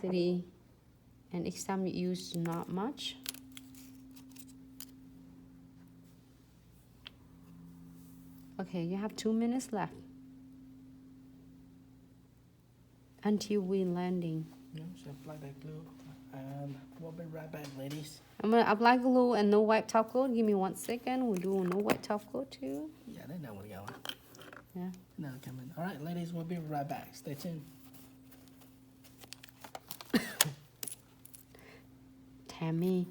opacity, and each time you use not much. Okay, you have 2 minutes left until we landing. Yeah, so apply that glue, and we'll be right back, ladies. I'm gonna apply glue and no white top coat. Give me 1 second. We'll do no white top coat too. Yeah, they know where we're going. Yeah. No, coming. All right, ladies, we'll be right back. Stay tuned. Tammy,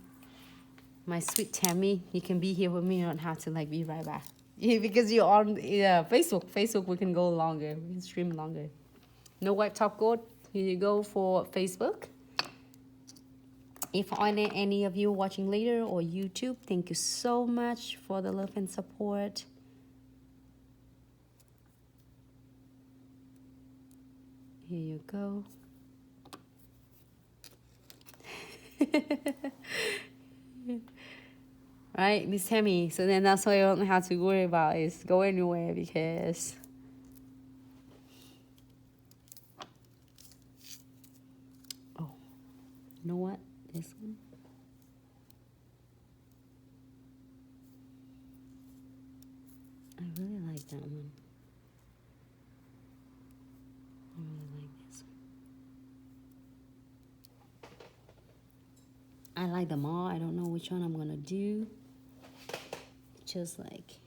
my sweet Tammy, you can be here with me. You don't have to like be right back. Yeah, because you're on Facebook. Facebook, we can go longer. We can stream longer. No white top coat. Here you go for Facebook. If any of you watching later or YouTube, thank you so much for the love and support. Here you go. Right, Miss Tammy. So then that's why you don't have to worry about is go anywhere because oh, you know what? This one. I really like that one. I really like this one. I like them all. I don't know which one I'm gonna do. Just like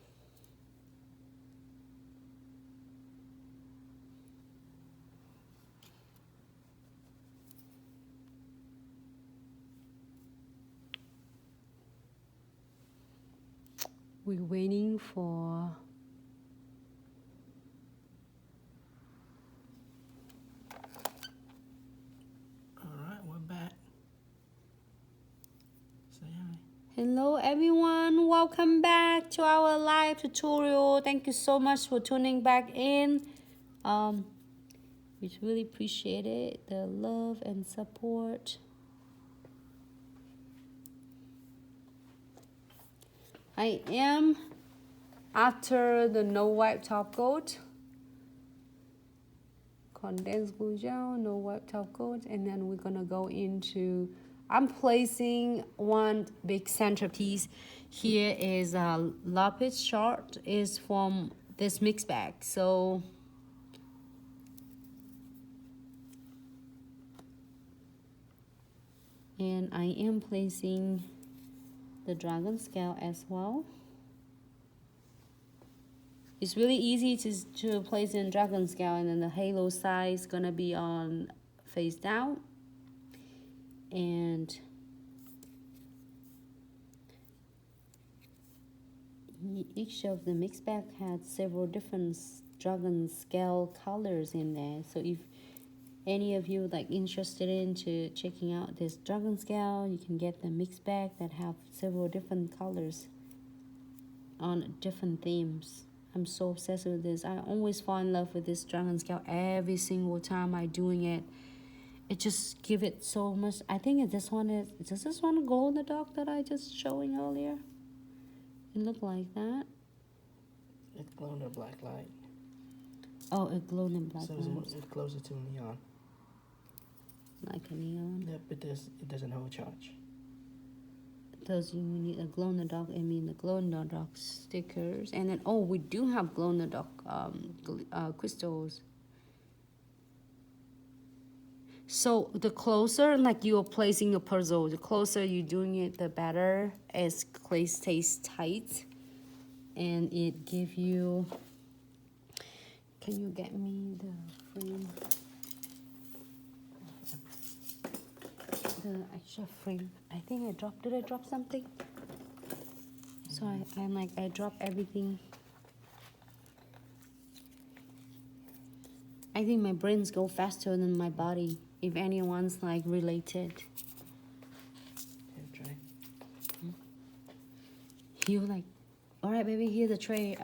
we're waiting for All right, we're back. Say hi. hello everyone, welcome back to our live tutorial. Thank you so much for tuning back in. We really appreciate it, the love and support. I am after the no wipe top coat, condensed glue gel, no wipe top coat, and then we're gonna go into, I'm placing one big centerpiece. Here is a Lapis chart, is from this mix bag. So and I am placing the dragon scale as well. It's really easy to place in dragon scale, and then the halo size gonna be on face down. And each of the mix bag had several different dragon scale colors in there. So if any of you like interested into checking out this dragon scale, you can get the mix bag that have several different colors on different themes. I'm so obsessed with this. I always fall in love with this dragon scale every single time I doing it. It just give it so much. I think this one is, does this one glow in the dark that I just showing earlier? It looked like that. It glowed in black light. Oh, it glowed in black So light. it's closer to neon. Like a neon. Yep, it doesn't hold charge. Those you need a glow in the dark. I mean the glow in the dark stickers, and then oh, we do have glow in the dark crystals. So the closer, like you are placing a puzzle, the closer you're doing it, the better. As clay stays tight, and it give you. Can you get me the frame? The extra frame. I think I dropped. Did I drop something? So I'm like I dropped everything. I think my brains go faster than my body. If anyone's like related. Here, try. You like, all right, baby. Here's the tray.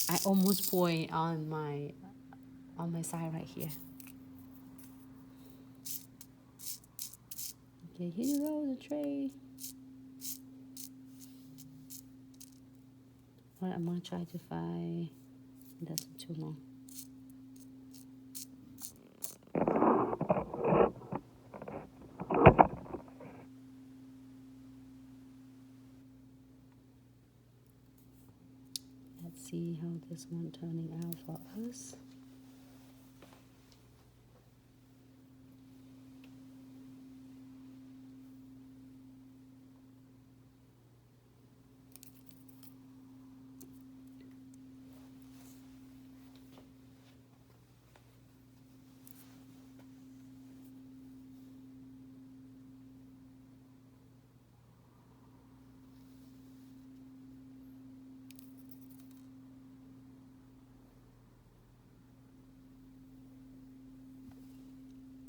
I almost pour it on my side right here. Okay, here you go, the tray. All right, I'm gonna try to find. That's too long. this one turning out for us?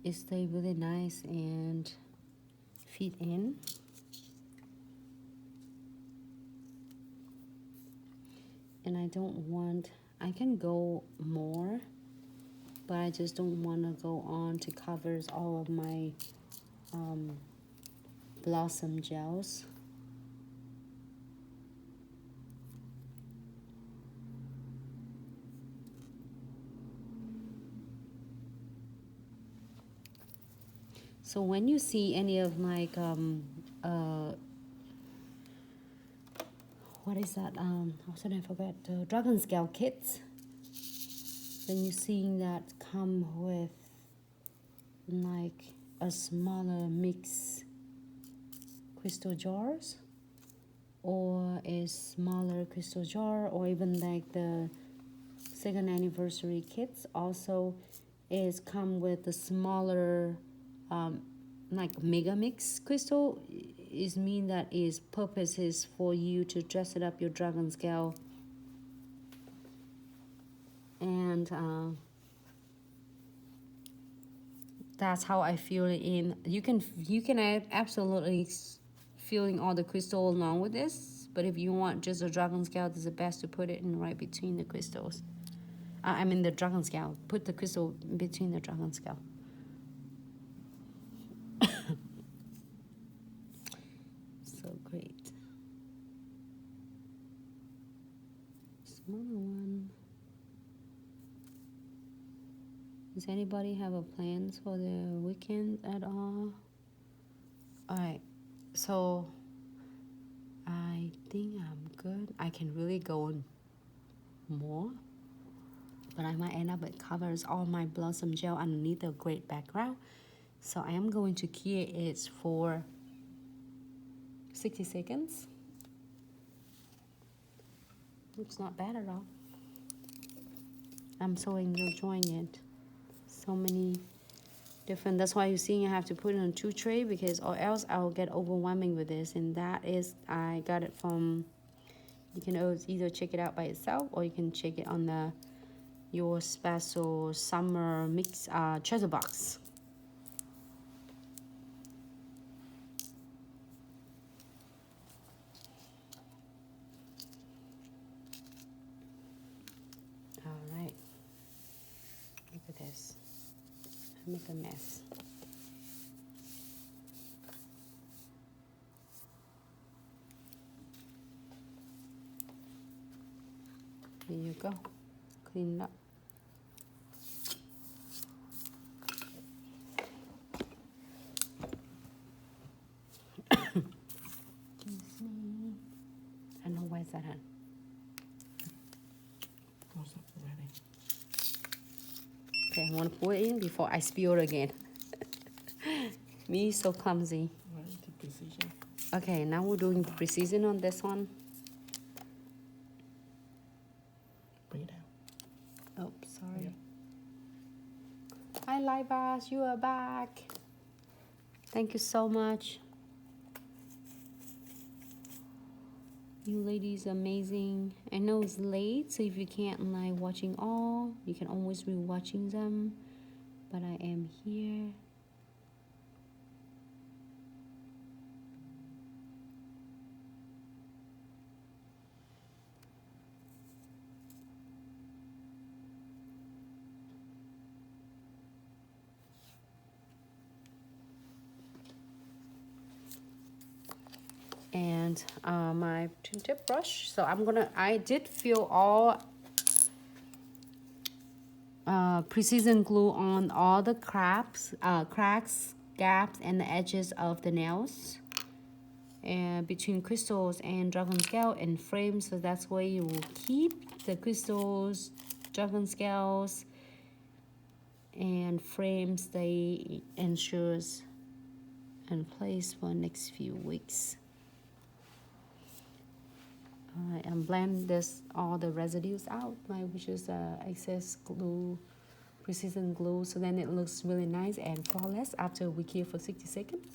It stays really nice and fit in. And I don't want, I can go more, but I just don't want to go on to covers all of my blossom gels. So when you see any of my what is that? How should I forget? Dragon scale kits. Then you're seeing that come with like a smaller mix crystal jars, or a smaller crystal jar, or even like the second anniversary kits also is come with the smaller like mega mix crystal. Is mean that is purpose is for you to dress it up your dragon scale. And that's how I feel it in. You can add absolutely filling all the crystal along with this, but if you want just a dragon scale, it's the best to put it in right between the crystals. I mean the dragon scale. Put the crystal between the dragon scale. So great. Smaller one. Does anybody have a plans for the weekend at all? Alright, so I think I'm good. I can really go on more, but I might end up with covers all my blossom gel underneath a great background. So I am going to key it for 60 seconds. Looks not bad at all. I'm so enjoying it. So many different, that's why you're seeing I have to put it on 2 tray, because or else I'll get overwhelming with this. And that is, I got it from, you can either check it out by itself, or you can check it on the your special summer mix treasure box. All right, look at this. I make a mess. Here you go. Clean it up. Excuse me. I don't know why is that on. Close up already. Okay, I want to pour it in before I spill it again. Me so clumsy. Right to precision. Okay, now we're doing precision on this one. Bring it down. Oh, sorry. Hi, Lapis, you are back. Thank you so much. You ladies are amazing. I know it's late, so if you can't like watching all, you can always be watching them. But I am here. And my tip brush. So I did fill all precision glue on all the cracks, gaps, and the edges of the nails. between crystals and dragon scale and frames. So that's where you will keep the crystals, dragon scales, and frames. They ensures and place for next few weeks. Alright, and blend this all the residues out, which is excess glue, precision glue, so then it looks really nice and flawless after we keep for 60 seconds.